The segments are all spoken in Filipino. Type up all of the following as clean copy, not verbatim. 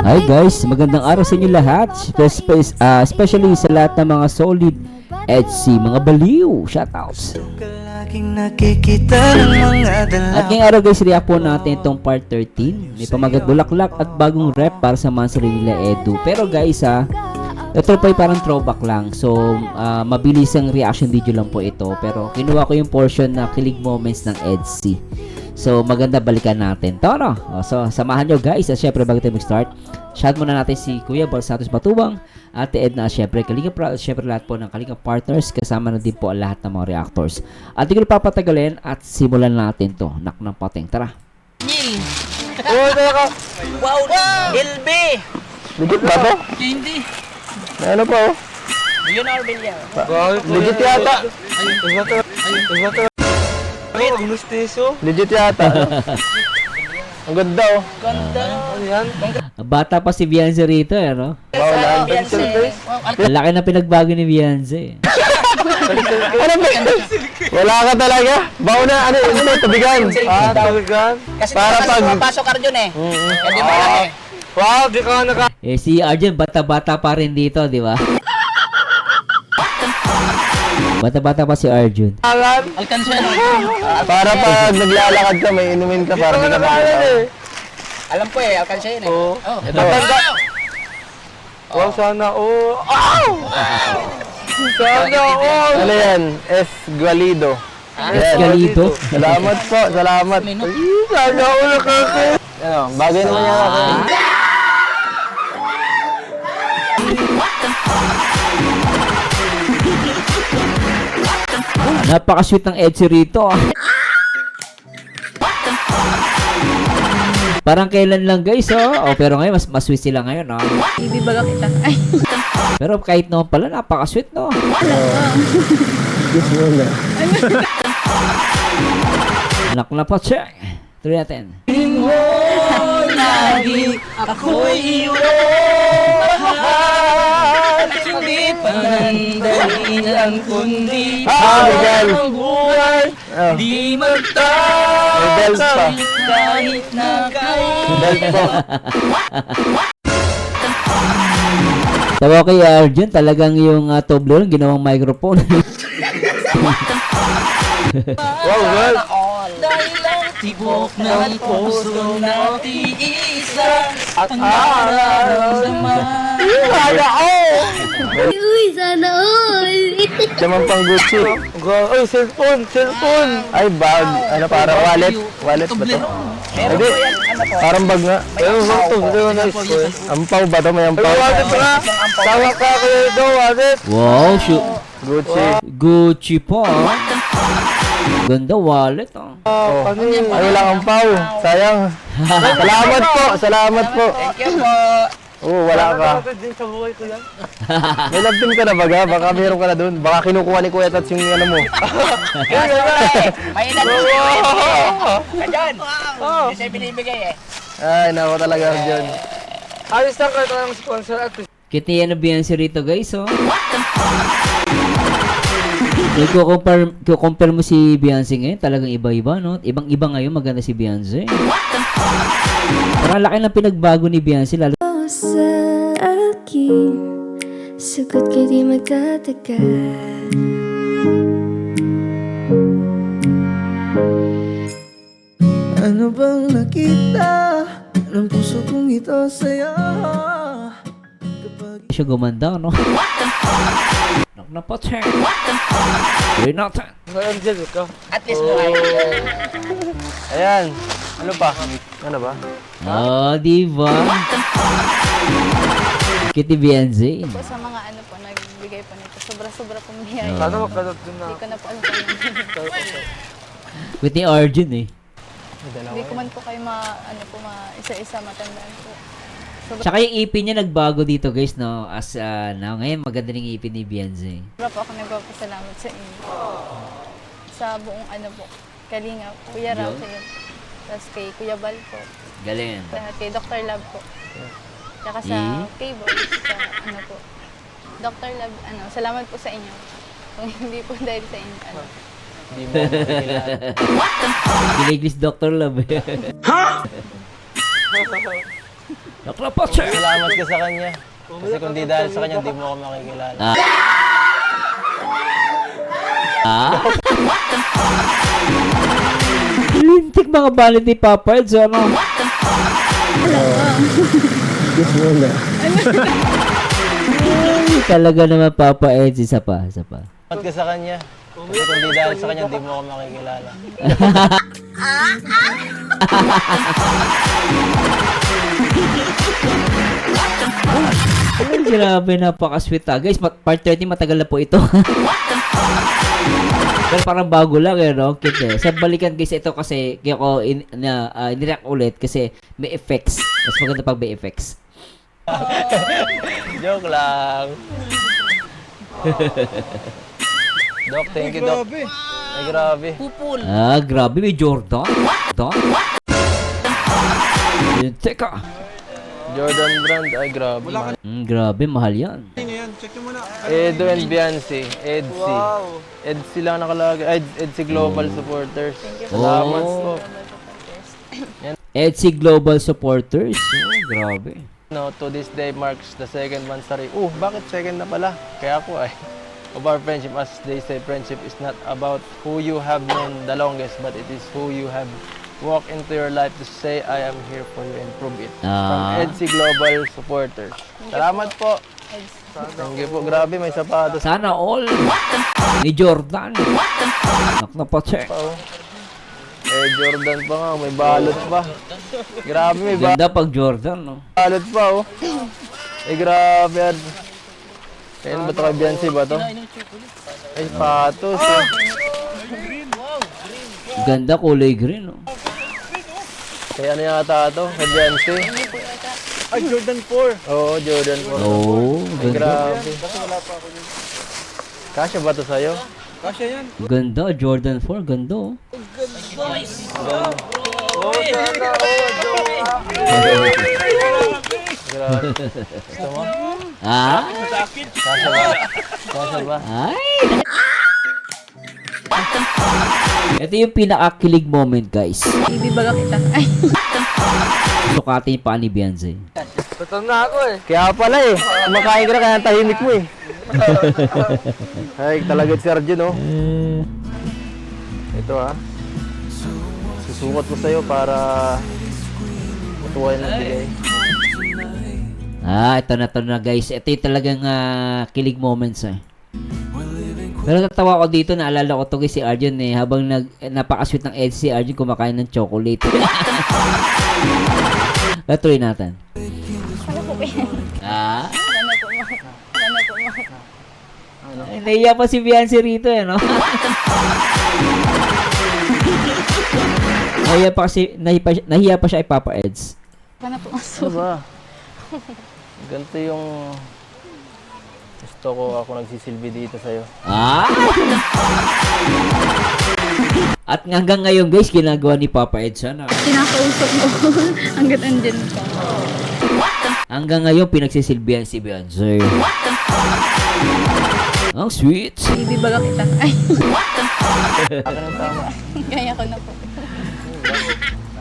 Hi guys, magandang araw sa inyo lahat. Especially sa lahat ng mga solid EDSI, mga baliw. Shoutouts. At ngayong araw guys, react po natin itong part 13. May pamagat bulaklak at bagong rep para sa mga sarili nila Edu. Pero guys ito po ay parang throwback lang. So, mabilis ang reaction video lang po ito. Pero kinuha ko yung portion na kilig moments ng EDSI. So, maganda balikan natin. Tara! So, samahan nyo guys. At syempre, bago tayo mag-start, shout muna natin si Kuya Bal Santos Batubang, Ate Edna, syempre, Kalinga Proud, syempre lahat po ng Kalinga Partners, kasama na din po ang lahat ng mga reactors. At hindi ko papatagalin at simulan natin to. Nak ng pating. Tara! Nil! Wow! LB! Legit ba to? Hindi. Ano pa oh? Yun ang Arbella. Legit yata. Legit yata. Ang ganda oh. Ganda. Ano yan? Bata pa si Beyonce rito, no? Wala. Ang laki na pinagbago ni Beyonce. Ano ba? Wala ka talaga? Bao na, ano tabigan? Tabigan? Kasi para pag... pasok ka rin eh. Hindi mo alam eh. Wow, di ka naka... Si Arjun, bata-bata pa rin dito, di ba? Bata-bata pa si Arjun. Alkansya na. Para pag naglalakad ka, may inumin ka para di ka makita. Alam ko eh, alkansya yun eh. Oo. Oh. Ito. Wow, sana all. Sana all. Ano yan? Esgualido. Esgualido? Salamat po, salamat. Sana all nakaka. Ano, bagay naman yan ako. Napaka-sweet ng EDSI rito. Parang kailan lang guys, oh. Pero ngayon, mas sweet sila ngayon, oh. Ibibaga kita. Ay. Pero kahit naman pala, napaka-sweet, no? Gusto mo na. Anak na pa, check. Tuloy natin. Lagi ako'y iyong mahal. Hindi panandalian kundi Miguel. ang buhay. Di magtakas kahit na Belt po. Tawa kay Arjun, talagang yung Toblerone, ginawang microphone. Wow, girl. dahil ang tibok ng puso natin isa At ang nararamdaman. Sana all. Uy, sana all. Naman pang Gucci. Ay, cellphone. Ay, bag. Ano, para wallet. Wallet ba to? Meron Hindi. po yan, ano po? Parang bag nga. Ayun, ampaw ba to? May ampaw. Wallet ba? Tawag ka kayo ito, wallet. Wow, shoot. Gucci. Gucci po, ah. Ganda wallet, ah. Ay, walang ampaw. Sayang. Salamat po. Salamat po. Thank you po. Oo, wala ka. May love team ka na baga? Baka meron ka na doon. Baka kinukuha ni Kuya Tats yung ano mo. May ilan yung binibigay. Kadyan. Hindi siya binibigay eh. Ay, naku talaga dyan. Ayos lang kayo ng sponsor at Kita yan na Beyonce rito, guys, oh. Compare mo si Beyonce ngayon, talagang iba-iba, no? Ibang-iba ngayon, maganda si Beyonce. Parang laki ng pinagbago ni Beyonce, lalo Sa akin, sagot ka di magtatagal. Ano bang nakita ng puso kong ito sa'yo? siya gumanda, no? Knock na po, check. Tuloy natin. At least buhay. Ayan. Ano pa? Ano ba? Oh, diba? Kitty Beyonce. Po sa mga ano po, nagbigay po nito. Sobra-sobra pong biyaya. Sana magkalap din na. Hindi ko na po alam kung Whitney Arjun, eh. hindi ko man po kayo isa-isa matandaan po. Tsaka yung ipin niya nagbago dito, guys, no? As, ngayon maganda ng ipin ni Beyonce. Sobra po ako nagpapasalamat sa inyo. Sa buong ano po, Kalinga, Kuya Rao, tapos kay Kuya Bal po. Galing. Lahat kay Dr. Love po. Tsaka sa K-Boys, sa ano po. Dr. Love, salamat po sa inyo. Kung hindi po dahil sa inyo, Hindi mo ako Kiniglis Dr. Love. Naklapat, sir. Salamat ka sa kanya. Kasi kung di dahil sa kanya, di mo ako makikilala. Lintik mga balit ni Papa Eds, ano? Kiss mo na. Ay, talaga naman Papa Eds, isa pa. Salamat ka sa kanya. Kasi kung di dahil sa kanya, di mo ako makikilala. Ay, grabe, napaka-sweet guys, part 30 matagal na po ito. Pero parang bago lang no? Cute Sa balikan guys, ito kasi kaya ko nireact ulit kasi may effects. Mas maganda pag may effects. Joke lang. Doc, thank you, Doc. Ay, grabe. Grabe, may Jordan. Teka. Jordan brand, ay grabe. Grabe, mahal yan. Edo and Beyonce, Edsy. Edsy lang nakalagay. Ay, Edsy Global Supporters. Salamat po. Edsy Global Supporters. Grabe. No, to this day marks the second monthsary. Bakit second na pala? Kaya ako of our friendship, as they say, friendship is not about who you have known the longest, but it is who you have walked into your life to say, I am here for you and prove it. From Edsy Global Supporters. Salamat po. Thank you po. Grabe, may sapatos. Sana all. Ni Jordan. Naknapache. Jordan pa nga, may balot pa. Grabe, may Ganda pag Jordan, no? balot pa, grabe. Ayun ba ito kay Beyonce ba ito? Ay, patos. Ganda, kulay green, no? Kaya ano yata ito? Kay Beyonce? Ay, Jordan 4. Oo, Jordan 4. Oh, Ay, ganda. grabe. Kasya ba ito sa'yo? Ganda, Jordan 4, ganda, oh. Grabe. Gusto mo? Kasya ba? Kasya ba? Ay! Ito yung pinaka-kilig moment, guys. Ibibaga kita. Ay. Sukatin yung paa ni Beyonce. Kaya pala kumakain ka na kaya tahimik mo Ay, talaga si Arjun Ito susukot mo sa'yo para matuwa ng bigay. Ito na guys. Ito yung talagang kilig moments Pero natawa ko dito, naalala ko to kay si Arjun habang napaka-sweet ng Ed si Arjun kumakain ng chocolate. Tuloy natin. Ano po ba yan? Ano po mo? Ay, nahiya pa si Beyonce rito no? nahiya pa siya ay Papa Eds. Ano po mo? Ano ba? Ganito yung gusto ko, ako nagsisilbi dito sa'yo. At hanggang ngayon guys, ginagawa ni Papa Eds Kinakausap mo hanggat andyan ka. Hanggang ngayon, pinagsisilbihan si Beyonce. Ang sweet. Ibibaga kita. Ay. Akin ang tama. Kaya ko na po.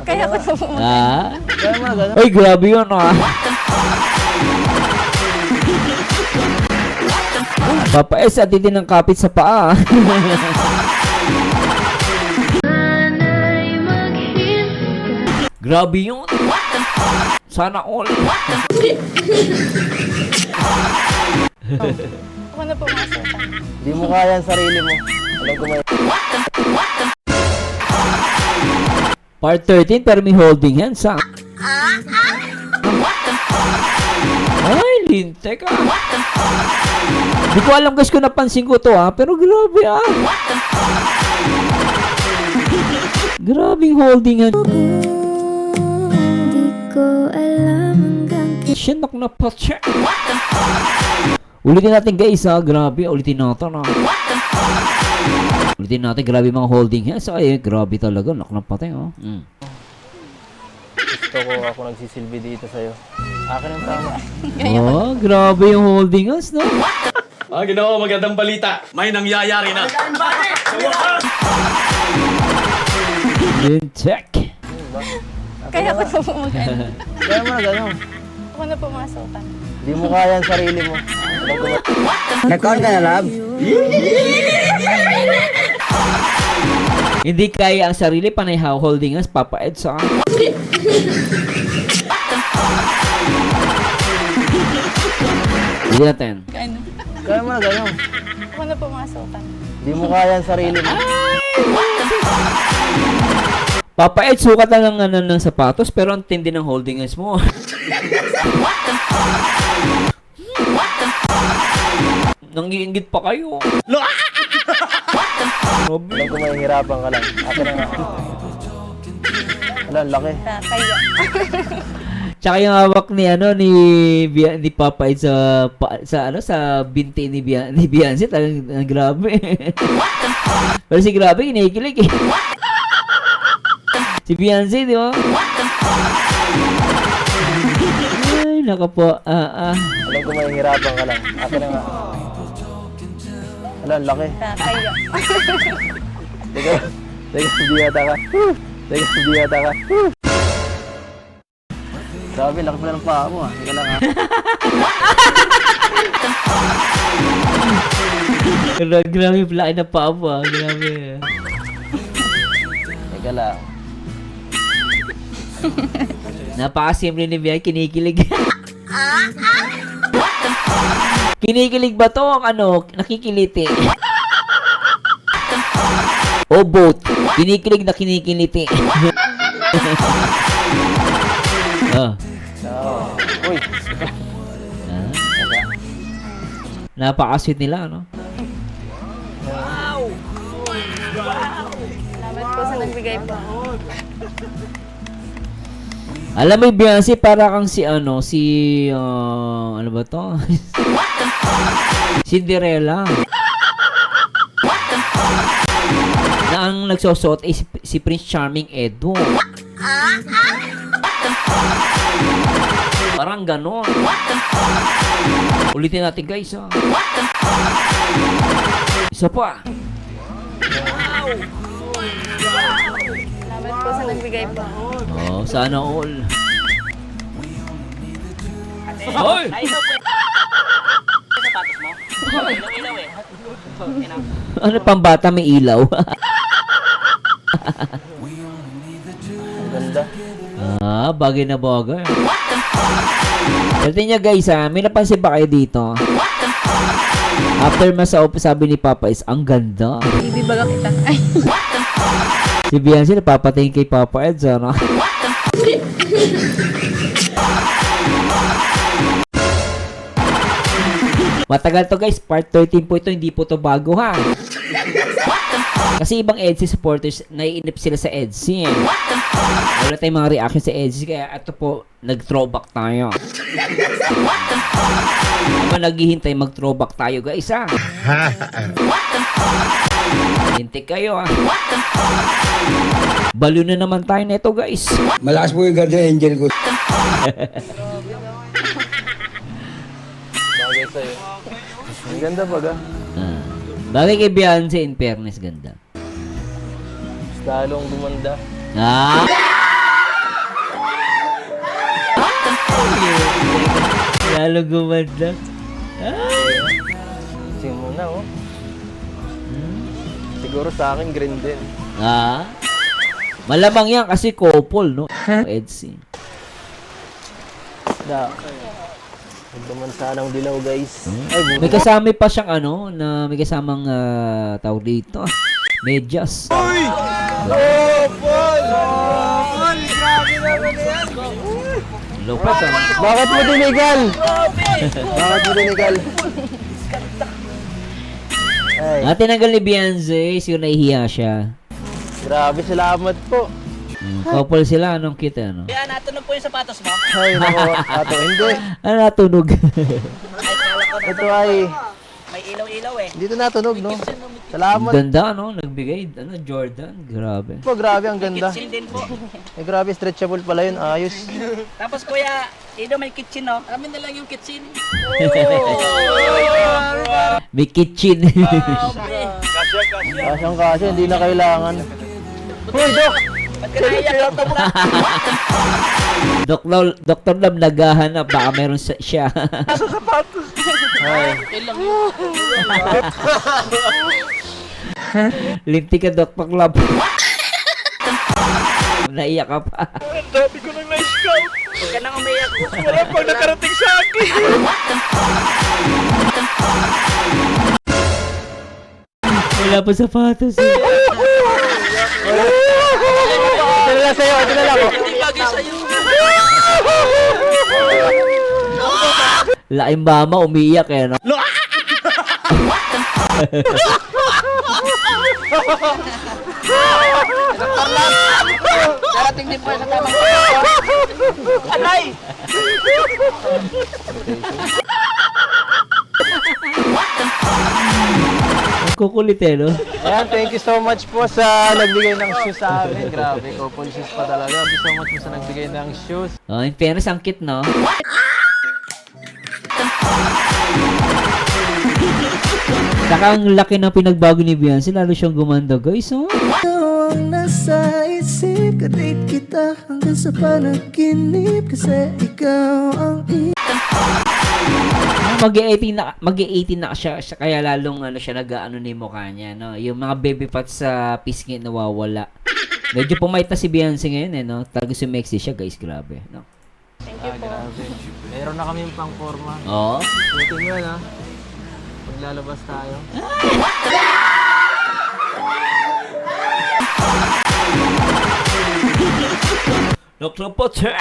Kaya ko na po. Kaya mo na gano'n. Ay, grabe yun Papa S, at din ng kapit sa paa. Grabe yun. Sana all. Ako na po mga suta. Di mo kaya ang sarili mo. Alam ko may... Part 13, pero may holding hands Ay, lintek Di ko alam guys kung napansin ko to pero grabe Grabing holding hand. Di ko alam hanggang Sinak na pa-check. Ulitin natin guys grabe, ulitin natin Ulitin natin, grabe mga holding hands grabe talaga, naknapatay Gusto ko, ako nagsisilbi dito sa'yo. Akin ang tama. Grabe yung holding hands Ginawa, magandang balita. May nangyayari na. Then check. Kaya ko na po mag-ano. Kaya mo na gano'n. Ako na pumasukan. Hindi mo kaya ang sarili mo. Alam ko ba? Nag-count ka na, love? Hindi kaya ang sarili, panay holding us, Papa Eds, ah. Hindi natin. Ano? Kaya mo na gano'n. Ako na pumasukan. Hindi mo kaya ang sarili mo. Papa Ed, sukat na lang ano ng sapatos, pero ang tindi ng holding hands mo. Nangiingit pa kayo. Grabe. Alam ko mahihirapan ka lang. Akin na nga. Wala, ang laki. Kaya. Tsaka yung hawak ni ano ni Papa Ed sa binti ni Beyonce, talagang grabe. Pero si grabe kinikilig eh. Si Beyonce, di ba? Ay, naka po. Alam ko mahihirapan ka lang. Akin na nga. Wala, ang laki. Kaya. Teka, biyata ka. Teka, biyata ka. Grabe, laki pala ng paa mo ah. Teka lang ah. Grabe, laki na pa po. Grabe. Teka lang. Napakasimple ni Beyonce, kinikilig. Kinikilig ba to? Ano? Nakikiliti. O both. Kinikilig na kinikiliti. Oh. Oo. Uy. Napaka-sweet nila, no? Salamat po sa nagbigay po. Alam mo yung Beyonce, para kang si ano ba to? Cinderella. Na ang nagsusuot ay si Prince Charming Edo. Parang ganon. Ulitin natin guys, ha. Isa pa. Salamat po sa nagbigay po. Oh, sana all. Hoy! Sapatos mo? Ilaw-ilaw eh. Ano pang bata may ilaw? Ang ganda. Bagay na bagay. Pero niya guys, may napansin ba kayo dito? After sabi ni Papa is, ang ganda. Ibibaga kita. Ay. Si Beyonce napapatingin kay Papa Eds, ano? Matagal to guys, part 13 po ito, hindi po to bago ha. Kasi ibang EDSI supporters, naiinip sila sa EDSI. Wala tayong mga reaction sa EDSI, kaya ito po, nag-throwback tayo. Habang naghihintay, mag-throwback tayo guys ha. Hintay kayo ha. Balo na naman tayo neto guys. Malakas po yung guardian angel ko. Bagay sa'yo. Ang ganda baga. Bagay kay Beyonce, in fairness, ganda. Lalong gumanda. Lalo gumanda. Sing mo na oh. Siguro sa akin green din. Malamang yan kasi couple, no? EDSI. Da. Nagdaman sanang dilaw guys. May kasama pa siyang may kasamang tawag dito. Medyas. Paul! Grabe naman yan! Lopez, Bakit mo tinigal? Bakit mo tinigal? Ay, tinanggal ni Beyonce, siguro nahihiya siya. grabe, salamat po. Couple sila, anong cute, ano? Kaya natunog po yung sapatos mo. Ay, nako, ato, hindi. Ano natunog? Ay, kala ko Ito ay, may ilaw-ilaw eh. dito natunog, no? Salamat Ganda, no? Nagbigay, Jordan. Grabe. po, grabe, ang ganda. Kitchen din po. Eh, grabe, stretchable pala yun, ayos. Tapos kuya, Ido may kitchen no? Amin na lang yung kitchen. May kitchen. Kasyang kasya, hindi na kailangan. Hoy, Dok! Ba't ka naiyak? Dr. Love naghahanap, baka meron siya. Ay. Linti ka, Dr. Love. Naiyak ka pa. Ang dami ko nang na-scout. Huwag ka nang umiyak. Wala pang nakarating sa akin. Wala pa sapatos. Ito na lang sa'yo, ito na lang. Hindi bagay sa'yo. Laking mama, umiiyak eh, no? Darating din po sa tamang Alay! Ang kukulit eh, no? Ayan, thank you so much po sa nagbigay ng shoes sa amin. Grabe, couple shoes pa talaga. Thank you so much po sa nagbigay ng shoes. Oh, in fairness, ang cute, no? Saka ang laki ng pinagbago ni Beyonce, lalo siyang gumanda, guys, oh. Ikaw ang nasa isip, kadate kita hanggang sa panaginip. Kasi ikaw ang Mag-18 na siya, kaya lalong ano siya nag-ano ni mukha niya, no? Yung mga baby fats sa pisngi nawawala. Medyo pumayat na si Beyonce ngayon, eh, no? Talaga sumexy siya, guys, grabe, no? Thank you po. Grabe. Meron na kami pang forma. Oo. Suotin mo na. Paglalabas tayo. Dr. Potek!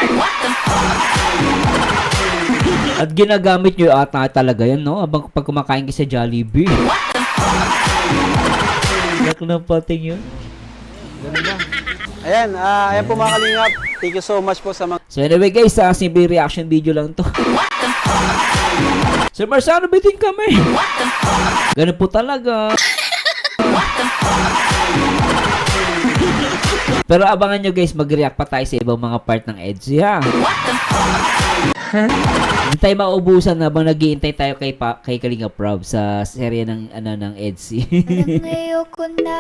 At ginagamit nyo ata talaga yan, no? Abang pag kumakain kayo sa Jollibee. Dr. Potek yun. Ganda. Ayan, ayan po mga kalingap. Thank you so much po sa mga So anyway guys, simple reaction video lang to. Sir Marciano, bitin kami. Ganun po talaga. Pero abangan nyo guys, mag-react pa tayo sa ibang mga part ng EDSI, ha? Hindi tayo maubusan habang nag-iintay tayo kay Kalinga Prob sa serye ng EDSI. Parang ayoko na,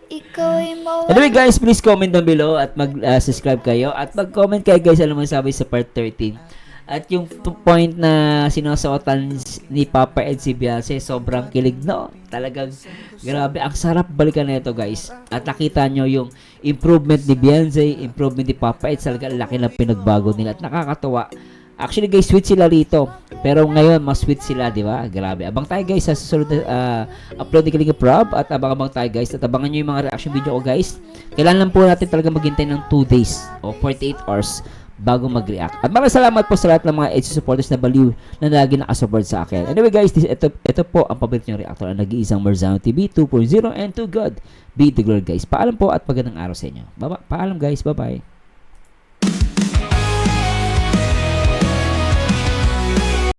ikaw ay mawala. Anyway guys, please comment down below at mag-subscribe kayo at mag-comment kayo guys, ano masabi sa part 13. At yung point na sinusuotan ni Papa Ed si Beyonce, sobrang kilig, no? Talagang grabe, ang sarap balikan na ito guys. At nakita nyo yung improvement ni Beyonce, improvement ni Papa Ed, talagang laki ng pinagbago nila at nakakatawa. Actually guys, sweet sila rito. Pero ngayon, mas sweet sila, di ba? Grabe. Abang tayo guys sa susunod na upload ni Kalinga Prob at abang tayo guys. At abangan nyo yung mga reaction video ko guys. Kailangan lang po natin talaga maghintay ng 2 days o 48 hours bago mag-react. At maraming salamat po sa lahat ng mga EDSI supporters na baliw na lagi nakasupport sa akin. Anyway guys, ito po ang paborito niyong reactor ang nag-iisang Marzano TV 2.0 and to God be the glory guys. Paalam po at magandang araw sa inyo. Paalam guys. Bye-bye.